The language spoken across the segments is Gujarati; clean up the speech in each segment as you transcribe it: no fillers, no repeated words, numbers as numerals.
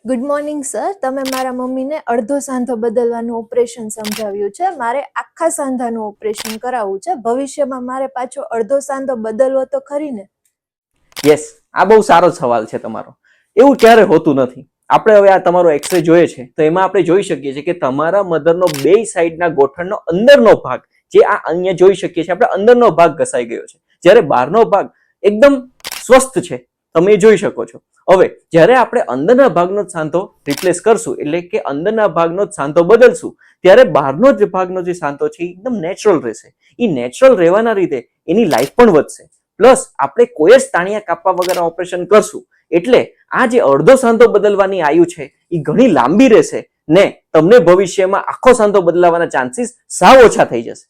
Good morning sir. તમે મારા મમ્મીને અડધો સાંધો બદલવાનું ઓપરેશન સમજાવ્યું છે. મારે આખા સાંધાનું ઓપરેશન કરાવવું છે. ભવિષ્યમાં મારે પાછો અડધો સાંધો બદલવો તો ખરી ને? યસ, આ બહુ સારો સવાલ છે તમારો. એવું ક્યારે હોતું નથી. આપણે હવે આ તમારો એક્સરે જોઈએ છે તો એમાં આપણે જોઈ શકીએ છીએ કે તમારા મધરનો બે સાઈડના ગોઠણનો અંદરનો ભાગ જે આ અહીંયા જોઈ શકીએ છીએ આપણે અંદરનો ભાગ ઘસાઈ ગયો છે, જ્યારે બહારનો ભાગ એકદમ સ્વસ્થ છે. તમે એ જોઈ શકો છો. હવે જ્યારે આપણે અંદરના ભાગનો જ સાંધો રિપ્લેસ કરશું, એટલે કે અંદરના ભાગનો જ સાંધો બદલશું, ત્યારે બહારનો જ ભાગનો જે સાંધો છે એકદમ નેચરલ રહેશે. એ નેચરલ રહેવાના લીધે એની લાઈફ પણ વધશે. પ્લસ આપણે કોઈ જ તાણિયા કાપવા વગર ઓપરેશન કરશું એટલે આ જે અડધો સાંધો બદલવાની આયુ છે એ ઘણી લાંબી રહેશે ને તમને ભવિષ્યમાં આખો સાંધો બદલાવાના ચાન્સીસ સાવ ઓછા થઈ જશે.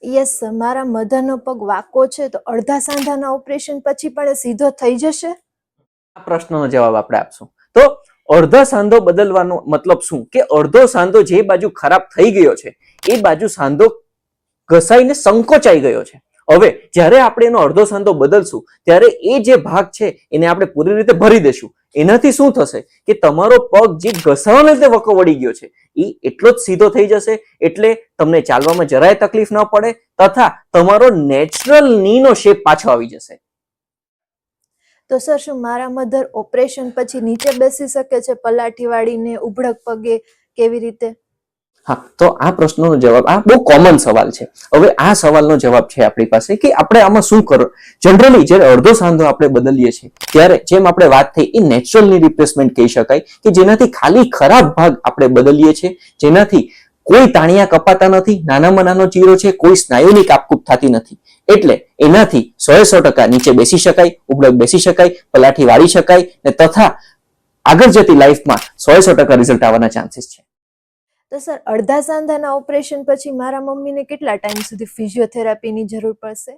Yes sir. મારા મધરનો પગ વાંકો છે તો અડધા સાંધાના ઓપરેશન પછી પણ એ સીધો થઈ જશે? આ પ્રશ્નનો જવાબ આપણે આપશું. તો અડધા સાંધો બદલવાનો મતલબ શું કે અડધો સાંધો જે બાજુ ખરાબ થઈ ગયો છે એ બાજુ સાંધો ઘસાઈને સંકોચાઈ ગયો છે. હવે જ્યારે આપણે એનો અડધો સાંધો બદલશું ત્યારે એ જે ભાગ છે એને આપણે પૂરી રીતે ભરી દેશું. એનાથી શું થશે કે તમારો પગ જે ઘસાવાના લીધે વકો વળી ગયો છે એ એટલો જ સીધો થઈ જશે, એટલે તમને ચાલવામાં જરાય તકલીફ ન પડે તથા તમારો નેચરલ નીનો શેપ પાછો આવી જશે. તો સર, શું મારા મધર ઓપરેશન પછી નીચે બેસી શકે છે પલાઠી વાળીને, ઉભળક પગે, કેવી રીતે? હા, તો આ પ્રશ્નનો જવાબ, આ બહુ કોમન સવાલ છે. હવે આ સવાલનો જવાબ છે આપણી પાસે કે આપણે આમાં શું કરો. જનરલી જ્યારે અડધો સાંધો આપણે બદલીએ છીએ ત્યારે જેમ આપણે વાત થઈ એ નેચરલની રિપ્લેસમેન્ટ કહી શકાય કે જેનાથી ખાલી ખરાબ ભાગ આપણે બદલીએ છીએ, જેનાથી કોઈ તાણિયા કપાતા નથી, નાનામાં નાનો ચીરો છે, કોઈ સ્નાયુની કાપકૂપ થતી નથી. એટલે એનાથી 100% નીચે બેસી શકાય, ઉબળક બેસી શકાય, પલાઠી વાળી શકાય ને તથા આગળ જતી લાઈફમાં 100% રિઝલ્ટ આવવાના ચાન્સીસ છે. તો સર, અડધા સાંધાના ઓપરેશન પછી મારા મમ્મીને કેટલા ટાઈમ સુધી ફિઝિયોથેરાપીની જરૂર પડશે?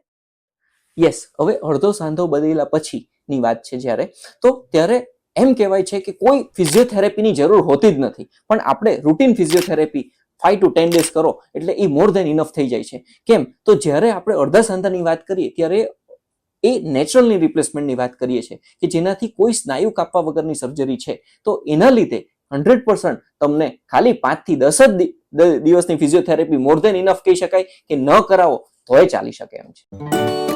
યસ, હવે અડધો સાંધો બદલ્યા પછીની વાત છે જ્યારે, તો ત્યારે એમ કહેવાય છે કે કોઈ ફિઝિયોથેરાપીની જરૂર હોતી જ નથી. પણ આપણે રૂટીન ફિઝિયોથેરાપી 5 to 10 ડેઝ કરો એટલે એ મોર ધેન ઇનફ થઈ જાય છે. કેમ? તો જ્યારે આપણે અડધા સાંધાની વાત કરીએ ત્યારે એ નેચરલની રિપ્લેસમેન્ટની વાત કરીએ છીએ કે જેનાથી કોઈ સ્નાયુ કાપવા વગરની સર્જરી છે. તો એના લીધે 100% તમને ખાલી 5 થી 10 જ દિવસની ફિઝિયોથેરાપી મોર ધેન ઇનફ કહી શકાય કે ન કરાવો તોય ચાલી શકે એમ છે.